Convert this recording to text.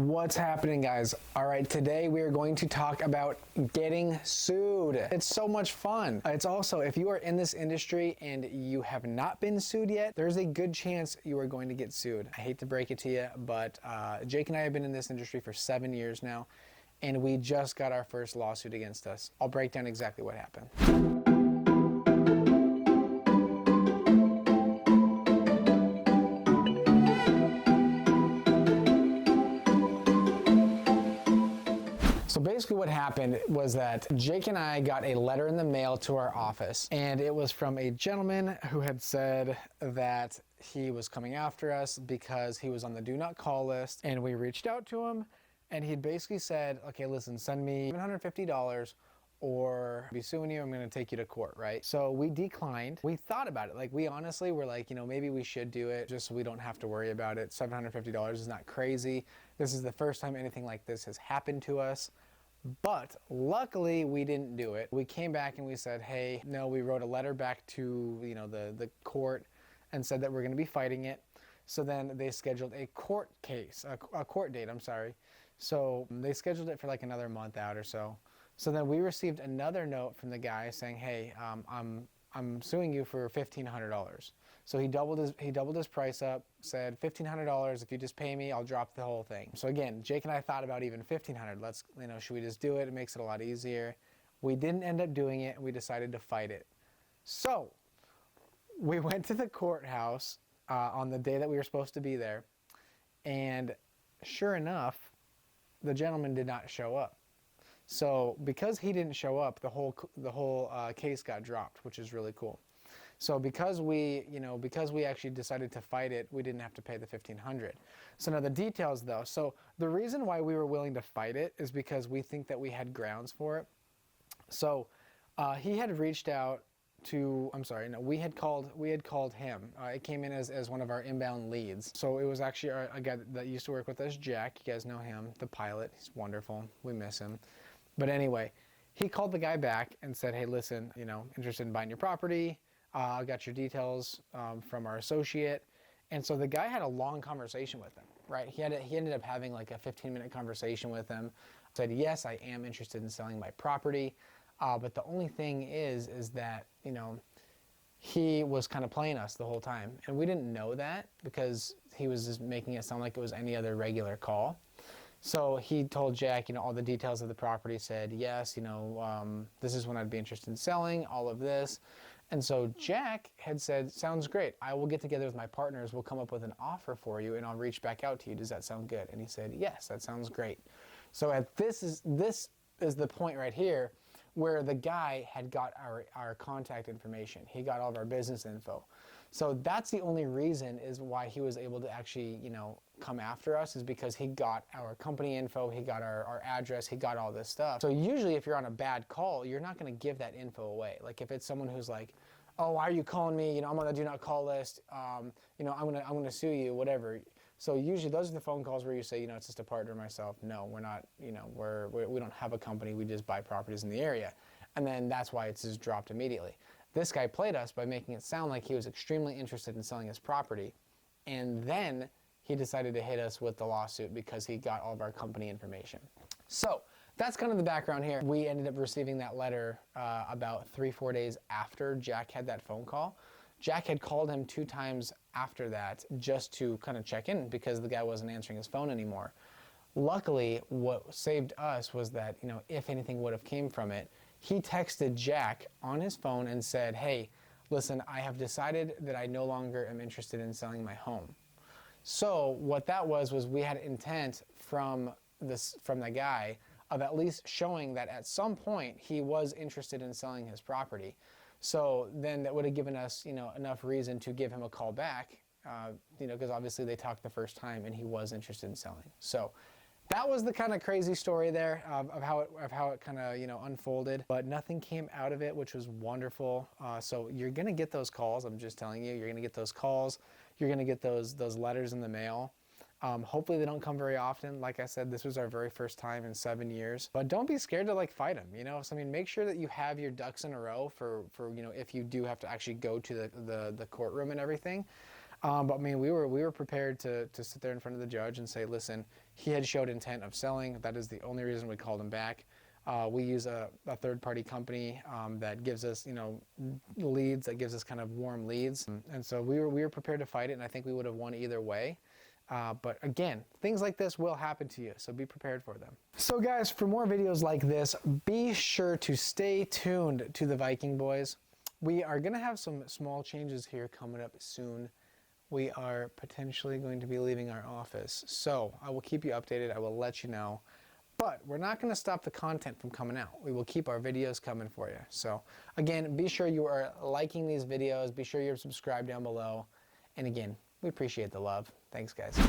What's happening, guys? All right, today we are going to talk about getting sued. It's so much fun. It's also, if you are in this industry and you have not been sued yet, there's a good chance you are going to get sued. I hate to break it to you, but Jake and I have been in this industry for 7 years now, and we just got our first lawsuit against us. I'll break down exactly what happened. So basically what happened was that Jake and I got a letter in the mail to our office, and it was from a gentleman who had said that he was coming after us because he was on the do not call list, and we reached out to him, and he basically said, okay, listen, send me $750 or I'll be suing you, I'm gonna take you to court, right? So we declined. We thought about it. Like, we honestly were like, maybe we should do it just so we don't have to worry about it. $750 is not crazy. This is the first time anything like this has happened to us. But luckily we didn't do it. We came back and we said, hey, no, we wrote a letter back to the court and said that we're gonna be fighting it. So then they scheduled a court case, a court date, I'm sorry. So they scheduled it for like another month out or so. So then we received another note from the guy saying, hey, I'm suing you for $1,500. So he doubled his price up, said $1,500, if you just pay me, I'll drop the whole thing. So again, Jake and I thought about even $1,500. Should we just do it? It makes it a lot easier. We didn't end up doing it, and we decided to fight it. So we went to the courthouse on the day that we were supposed to be there, and sure enough, the gentleman did not show up. So because he didn't show up, the whole case got dropped, which is really cool. So because we actually decided to fight it, we didn't have to pay the $1,500. So now the details though. So the reason why we were willing to fight it is because we think that we had grounds for it. So he had reached out to, we had called him. It came in as one of our inbound leads. So it was actually a guy that used to work with us, Jack. You guys know him, the pilot. He's wonderful. We miss him. But anyway, he called the guy back and said, hey, listen, interested in buying your property. I got your details from our associate. And so the guy had a long conversation with him, right? He ended up having like a 15-minute conversation with him. Said, yes, I am interested in selling my property. But the only thing is that, he was kind of playing us the whole time. And we didn't know that because he was just making it sound like it was any other regular call. So he told Jack, all the details of the property, said, yes, this is when I'd be interested in selling, all of this. And so Jack had said, sounds great. I will get together with my partners. We'll come up with an offer for you, and I'll reach back out to you. Does that sound good? And he said, yes, that sounds great. So this is the point right here where the guy had got our contact information. He got all of our business info. So that's the only reason is why he was able to actually, come after us, is because he got our company info, he got our address, he got all this stuff. So usually if you're on a bad call, you're not going to give that info away. Like if it's someone who's like, oh, why are you calling me? I'm on the do not call list. I'm gonna sue you, whatever. So usually those are the phone calls where you say, it's just a partner and myself. No, we're not, we don't have a company. We just buy properties in the area. And then that's why it's just dropped immediately. This guy played us by making it sound like he was extremely interested in selling his property. And then he decided to hit us with the lawsuit because he got all of our company information. So that's kind of the background here. We ended up receiving that letter about 3-4 days after Jack had that phone call. Jack had called him 2 times after that just to kind of check in because the guy wasn't answering his phone anymore. Luckily, what saved us was that, if anything would have came from it, he texted Jack on his phone and said, hey, listen, I have decided that I no longer am interested in selling my home. So what that was we had intent from the guy of at least showing that at some point he was interested in selling his property. So then that would have given us, enough reason to give him a call back, because obviously they talked the first time and he was interested in selling. So that was the kind of crazy story there of how it kind of unfolded, but nothing came out of it, which was wonderful. So you're gonna get those calls. I'm just telling you, you're gonna get those calls. You're gonna get those letters in the mail. Hopefully they don't come very often. Like I said, this was our very first time in 7 years. But don't be scared to fight them. So make sure that you have your ducks in a row for if you do have to actually go to the courtroom and everything. But I mean, we were prepared to sit there in front of the judge and say, listen, he had showed intent of selling. That is the only reason we called him back. We use a third-party company that gives us, you know, leads, that gives us kind of warm leads. And so we were prepared to fight it, and I think we would have won either way. But again, things like this will happen to you, so be prepared for them. So guys, for more videos like this, be sure to stay tuned to the Viking Boys. We are going to have some small changes here coming up soon. We are potentially going to be leaving our office, so I will keep you updated. I will let you know. But we're not going to stop the content from coming out. We will keep our videos coming for you. So again, be sure you are liking these videos. Be sure you're subscribed down below. And again, we appreciate the love. Thanks, guys.